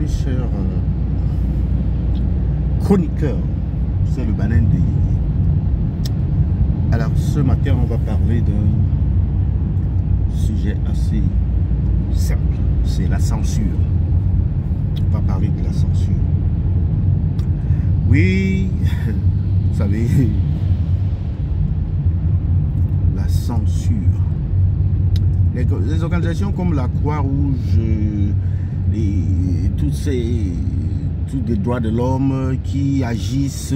Mes chers chroniqueurs, c'est le Banin de Yéyé. Alors ce matin, on va parler d'un sujet assez simple, c'est la censure. On va parler de la censure. Oui, vous savez, la censure. Les organisations comme la Croix-Rouge, tous des droits de l'homme qui agissent.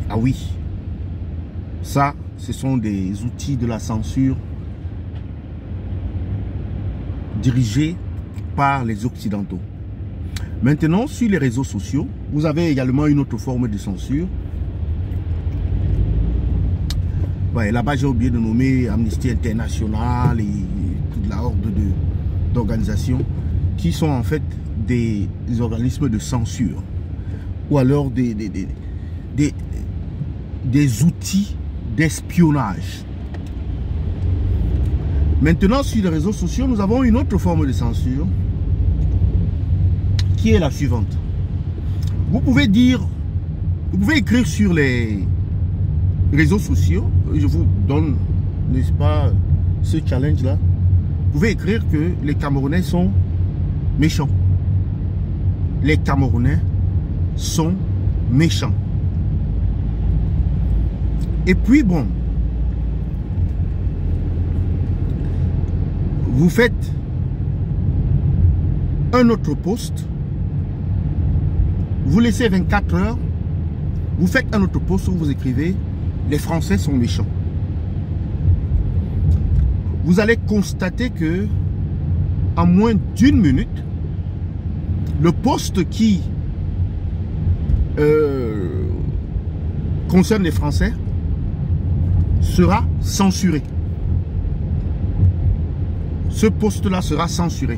Ah oui, ça, ce sont des outils de la censure dirigés par les Occidentaux. Maintenant, sur les réseaux sociaux, vous avez également une autre forme de censure. Ouais, là-bas, j'ai oublié de nommer Amnesty International et toute la horde d'organisations qui sont en fait des organismes de censure ou alors des outils d'espionnage. Maintenant, sur les réseaux sociaux, nous avons une autre forme de censure qui est la suivante. Vous pouvez écrire sur les réseaux sociaux, je vous donne, n'est-ce pas, ce challenge-là. Vous pouvez écrire que les Camerounais sont méchants. Les Camerounais sont méchants. Et puis bon, vous faites un autre post, vous laissez 24 heures, vous faites un autre post où vous écrivez « Les Français sont méchants ». Vous allez constater que en moins d'une minute, le post qui concerne les Français sera censuré. Ce post-là sera censuré.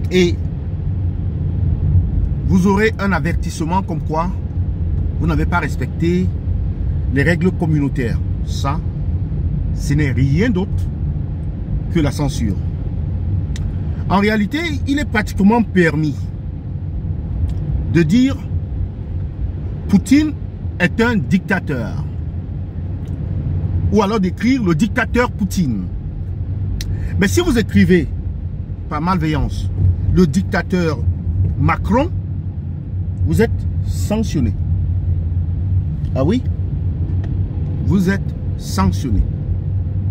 Et vous aurez un avertissement comme quoi vous n'avez pas respecté les règles communautaires. Ça, ce n'est rien d'autre que la censure. En réalité, il est pratiquement permis de dire Poutine est un dictateur. Ou alors d'écrire le dictateur Poutine. Mais si vous écrivez, par malveillance, le dictateur Macron, vous êtes sanctionné. Ah oui? Vous êtes sanctionné.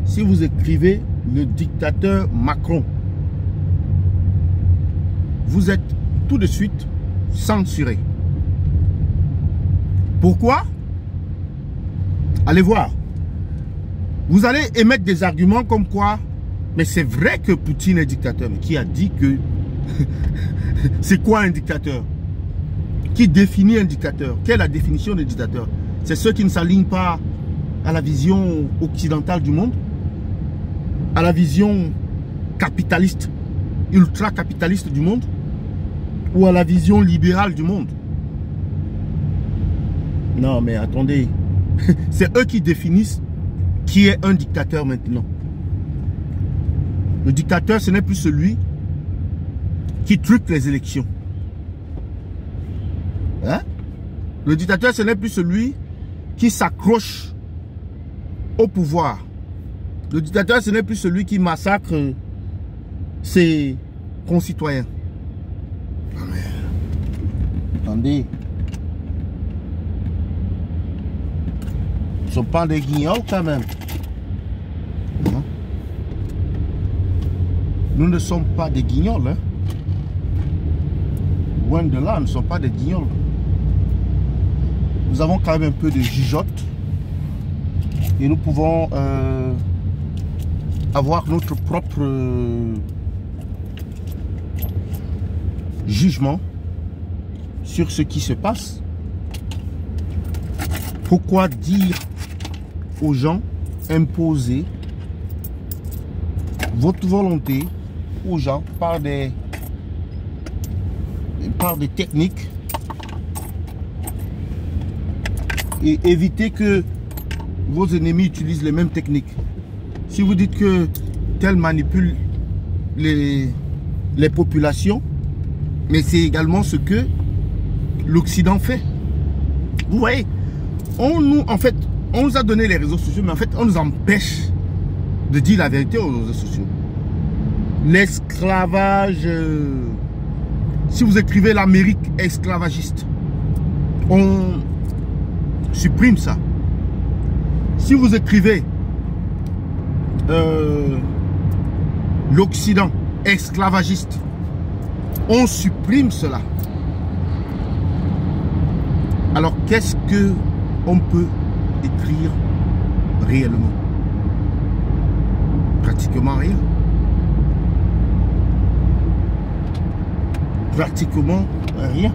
Si vous écrivez le dictateur Macron, vous êtes tout de suite censuré. Pourquoi? Allez voir. Vous allez émettre des arguments comme quoi, mais c'est vrai que Poutine est dictateur. Mais qui a dit que... C'est quoi un dictateur? Qui définit un dictateur? Quelle est la définition d'un dictateur? C'est ceux qui ne s'alignent pas à la vision occidentale du monde, à la vision capitaliste, ultra-capitaliste du monde, ou à la vision libérale du monde. Non, mais attendez. C'est eux qui définissent qui est un dictateur maintenant. Le dictateur, ce n'est plus celui qui truque les élections. Hein? Le dictateur, ce n'est plus celui qui s'accroche au pouvoir. Le dictateur, ce n'est plus celui qui massacre ses concitoyens. Non mais, attendez. Ils ne sont pas des guignols quand même. Non. Nous ne sommes pas des guignols. Hein? Loin de là, nous ne sommes pas des guignols. Nous avons quand même un peu de jugeote. Et nous pouvons avoir notre propre jugement sur ce qui se passe. Pourquoi dire aux gens, imposer votre volonté aux gens par des techniques et éviter que vos ennemis utilisent les mêmes techniques. Si vous dites que tel manipule les populations, mais c'est également ce que l'Occident fait. Vous voyez, on nous a donné les réseaux sociaux, mais en fait, on nous empêche de dire la vérité aux réseaux sociaux. L'esclavage, si vous écrivez l'Amérique esclavagiste, on supprime ça. Si vous écrivez l'Occident esclavagiste, on supprime cela. Alors qu'est-ce que on peut écrire réellement? Pratiquement rien. Pratiquement rien.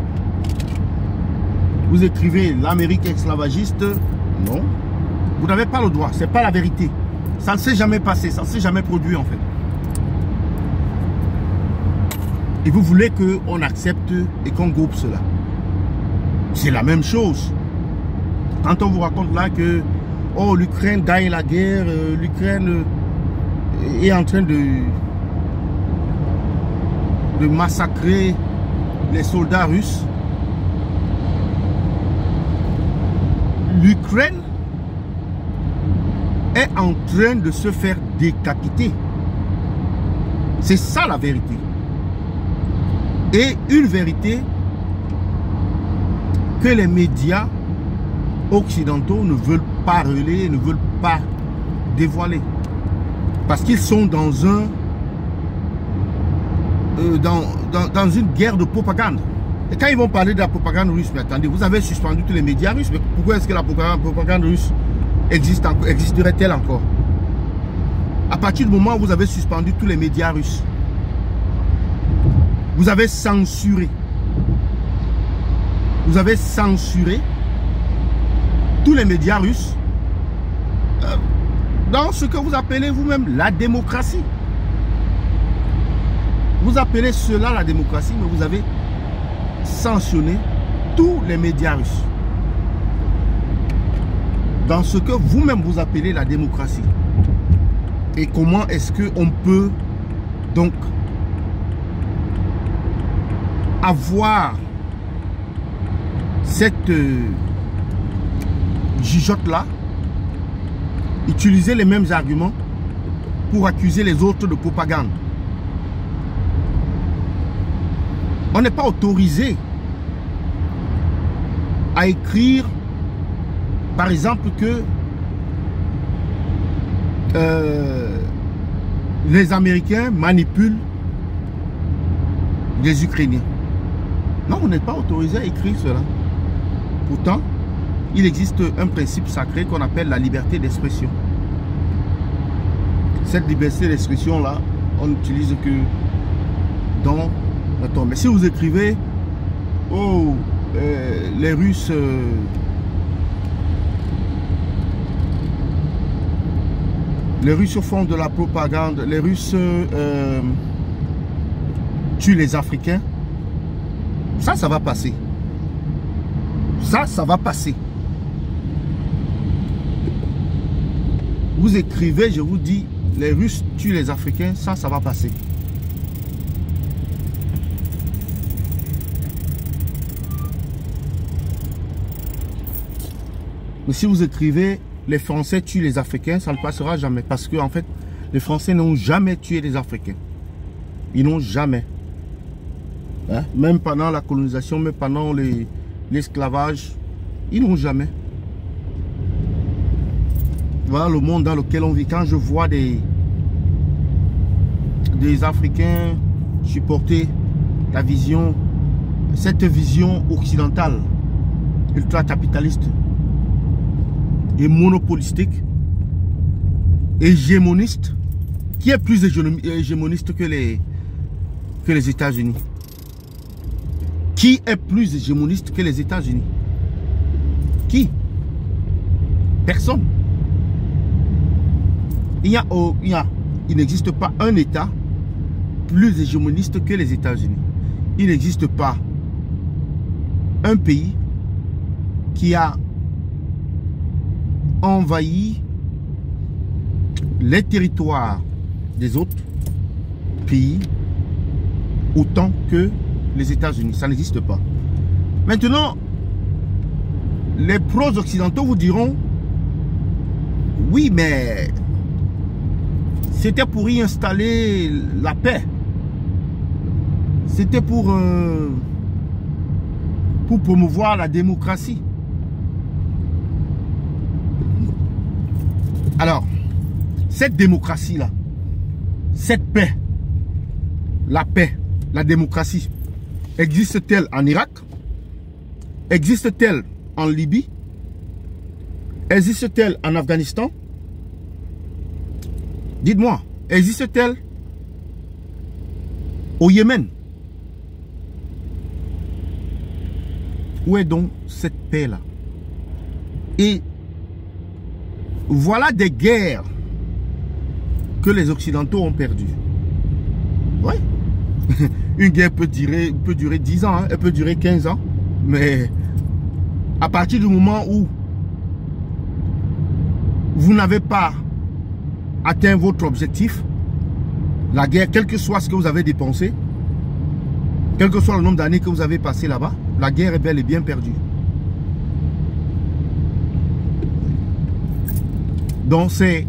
Vous écrivez l'Amérique esclavagiste, non. Vous n'avez pas le droit, c'est pas la vérité. Ça ne s'est jamais passé, ça ne s'est jamais produit en fait. Et vous voulez qu'on accepte et qu'on groupe cela. C'est la même chose. Quand on vous raconte là que oh, l'Ukraine gagne la guerre, l'Ukraine est en train de massacrer les soldats russes. L'Ukraine est en train de se faire décapiter. C'est ça la vérité. Et une vérité que les médias occidentaux ne veulent pas relayer, ne veulent pas dévoiler. Parce qu'ils sont dans dans une guerre de propagande. Et quand ils vont parler de la propagande russe, mais attendez, vous avez suspendu tous les médias russes, mais pourquoi est-ce que la propagande russe existerait-elle encore? À partir du moment où vous avez suspendu tous les médias russes, vous avez censuré. Vous avez censuré tous les médias russes dans ce que vous appelez vous-même la démocratie. Vous appelez cela la démocratie, mais vous avez sanctionné tous les médias russes dans ce que vous-même vous appelez la démocratie. Et comment est-ce qu'on peut donc avoir cette jugeote-là, utiliser les mêmes arguments pour accuser les autres de propagande? On n'est pas autorisé à écrire, par exemple, que les Américains manipulent les Ukrainiens. Non, on n'est pas autorisé à écrire cela. Pourtant, il existe un principe sacré qu'on appelle la liberté d'expression. Cette liberté d'expression-là, on n'utilise que dans... Attends, mais si vous écrivez « Oh, les Russes... les Russes font de la propagande, les Russes tuent les Africains », ça va passer. Ça va passer. Vous écrivez, je vous dis, les Russes tuent les Africains, ça va passer. Mais si vous écrivez les Français tuent les Africains, ça ne passera jamais. Parce que en fait, les Français n'ont jamais tué les Africains. Ils n'ont jamais. Hein? Même pendant la colonisation, même pendant l'esclavage, ils n'ont jamais. Voilà le monde dans lequel on vit. Quand je vois des Africains supporter la vision, cette vision occidentale, ultra-capitaliste, et monopolistique, hégémoniste, qui est plus hégémoniste que les États-Unis? Qui est plus hégémoniste que les États-Unis? Qui? Personne. Il n'existe pas un État plus hégémoniste que les États-Unis. Il n'existe pas un pays qui a envahi les territoires des autres pays autant que les États-Unis. Ça n'existe pas. Maintenant, les pros occidentaux vous diront, oui, mais c'était pour y installer la paix. C'était pour promouvoir la démocratie. Alors, cette démocratie-là, cette paix, la démocratie, existe-t-elle en Irak? Existe-t-elle en Libye? Existe-t-elle en Afghanistan? Dites-moi, existe-t-elle au Yémen? Où est donc cette paix-là? Et voilà des guerres que les Occidentaux ont perdues. Oui. Une guerre peut durer 10 ans, hein, elle peut durer 15 ans. Mais à partir du moment où vous n'avez pas atteint votre objectif, la guerre, quel que soit ce que vous avez dépensé, quel que soit le nombre d'années que vous avez passé là-bas, la guerre est bel et bien perdue. Donc c'est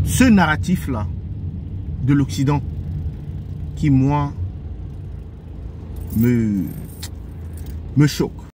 ce narratif-là de l'Occident qui, moi, me choque.